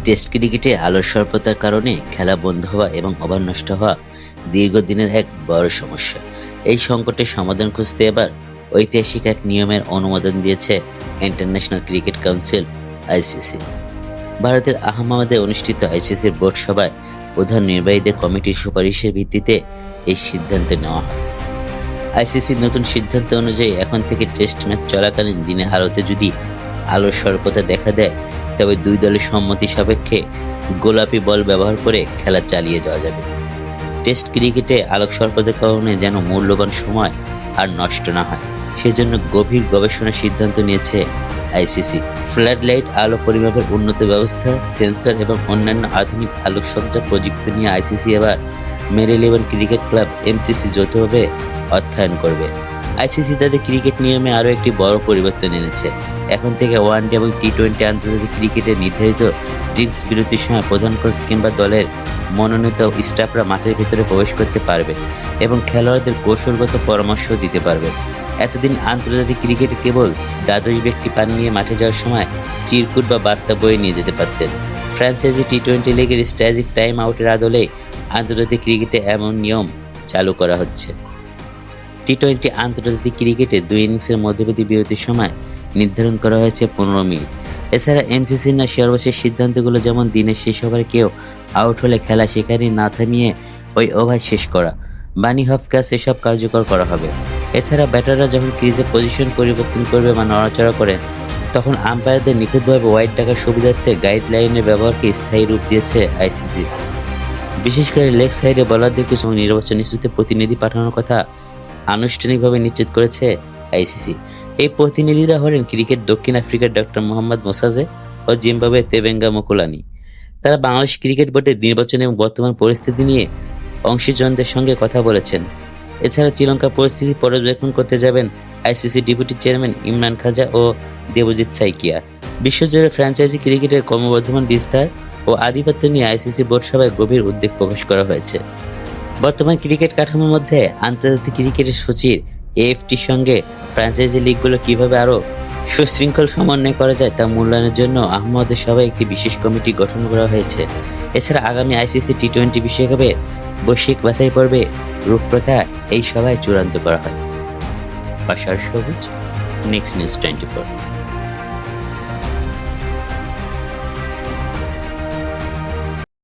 Test ক্রিকেটে আলোর স্বল্পতার কারণে খেলা বন্ধ হওয়া এবং ওভার নষ্ট হওয়া দীর্ঘদিনের এক বড় সমস্যা। এই সংকটের সমাধান খুঁজতে এবার ঐতিহাসিক এক নিয়মের অনুমোদন দিয়েছে ইন্টারন্যাশনাল ক্রিকেট কাউন্সিল আইসিসি। ভারতের আহমেদাবাদে অনুষ্ঠিত আইসিসির বোর্ড সভায় প্রধান নির্বাহীদের কমিটির সুপারিশের ভিত্তিতে এই সিদ্ধান্ত নেওয়া হয়। আইসিসির নতুন সিদ্ধান্ত অনুযায়ী এখন থেকে টেস্ট ম্যাচ চলাকালীন দিনে আলোতে যদি আলোর স্বল্পতা দেখা দেয়, তবে দুই দলের সম্মতি সাপেক্ষে গোলাপি বল ব্যবহার করে খেলা চালিয়ে যাওয়া যাবে। টেস্ট ক্রিকেটে আলোক স্বল্পতার কারণে যেন মূল্যবান সময় আর নষ্ট না হয়, সেজন্য গভীর গবেষণার সিদ্ধান্ত নিয়েছে আইসিসি। ফ্ল্যাড লাইট আলো পরিমাপের উন্নত ব্যবস্থা, সেন্সর এবং অন্যান্য আধুনিক আলোকসজ্জা প্রযুক্তি নিয়ে আইসিসি এবার মেরিলেবোন ক্রিকেট ক্লাব এমসিসি যৌথভাবে অধ্যয়ন করবে। আইসিসি তাদের ক্রিকেট নিয়মে আরও একটি বড় পরিবর্তন এনেছে। এখন থেকে ওয়ানডে এবং টি-20 আন্তর্জাতিক ক্রিকেটে নির্ধারিত ড্রিঙ্কস বিরতির সময় প্রধান কোচ কিংবা দলের মনোনীত স্টাফরা মাঠের ভিতরে প্রবেশ করতে পারবে এবং খেলোয়াড়দের কৌশলগত পরামর্শ দিতে পারবে। এতদিন আন্তর্জাতিক ক্রিকেটে কেবল দ্বাদশ ব্যক্তি পান নিয়ে মাঠে যাওয়ার সময় চিরকুট বা বার্তা বয়ে নিয়ে যেতে পারতেন। ফ্র্যাঞ্চাইজি টি-20 লিগের স্ট্র্যাটেজিক টাইম আউটের আদলে আন্তর্জাতিক ক্রিকেটে এমন নিয়ম চালু করা হচ্ছে। টি-20 আন্তর্জাতিক ক্রিকেটে 2 ইনিংসের মধ্যবর্তী বিরতির সময় নির্ধারণ করা হয়েছে 15 মিনিট। এছাড়া এমসিসির না সর্বশেষ সিদ্ধান্তগুলো, যেমন দিনের শেষ ওভারে কেউ আউট হলে খেলা সেখানেই না থামিয়ে ওই ওভার শেষ করা, বানি হপকাস এসব কার্যকর করা হবে। এছাড়া ব্যাটাররা যখন ক্রিজে পজিশন পরিবর্তন করবে বা নড়াচড়া করে, তখন আম্পায়ারদের নিখুঁতভাবে ওয়াইড ডাকার সুবিধার্থে গাইডলাইনের ব্যবহারকে স্থায়ী রূপ দিয়েছে আইসিসি। বিশেষ করে লেগ সাইডে বোলারদের কিছু নির্বাচন ইস্যুতে প্রতিনিধি পাঠানোর কথা আনুষ্ঠানিকভাবে নিশ্চিত করেছে আইসিসি। এই প্রতিনিধিরা হলেন ক্রিকেট দক্ষিণ আফ্রিকার ডক্টর মোহাম্মদ মোসাজে ও জিম্বাবুয়ের তেবেঙ্গা মুকুলানি। তারা বাংলাদেশ ক্রিকেট বোর্ডের নির্বাচন এবং বর্তমান পরিস্থিতি নিয়ে অংশীজনদের সঙ্গে কথা বলেছেন। এছাড়া শ্রীলঙ্কা পরিস্থিতি পর্যবেক্ষণ করতে যাবেন আইসিসি ডেপুটি চেয়ারম্যান ইমরান খাজা ও দেবজিৎ সাইকিয়া। বিশ্বজুড়ে ফ্র্যাঞ্চাইজি ক্রিকেটের ক্রমবর্ধমান বিস্তার ও আধিপত্য নিয়ে আইসিসি বোর্ড সভায় গভীর উদ্বেগ প্রকাশ করা হয়েছে। বর্তমান ক্রিকেট কাঠামোর মধ্যে আন্তর্জাতিক ক্রিকেটের সূচির এএফটির সঙ্গে ফ্র্যাঞ্চাইজি লিগগুলো কিভাবে আরও সুশৃঙ্খল সমন্বয় করা যায় তা মূল্যায়নের জন্য আহমেদাবাদের সভায় একটি বিশেষ কমিটি গঠন করা হয়েছে। এছাড়া আগামী আইসিসি টি-20 বিশ্বকাপে বৈশ্বিক বাছাই পর্বে রূপরেখা এই সভায় চূড়ান্ত করা হয়। পাশার সবুজ, নেক্সট নিউজ 24।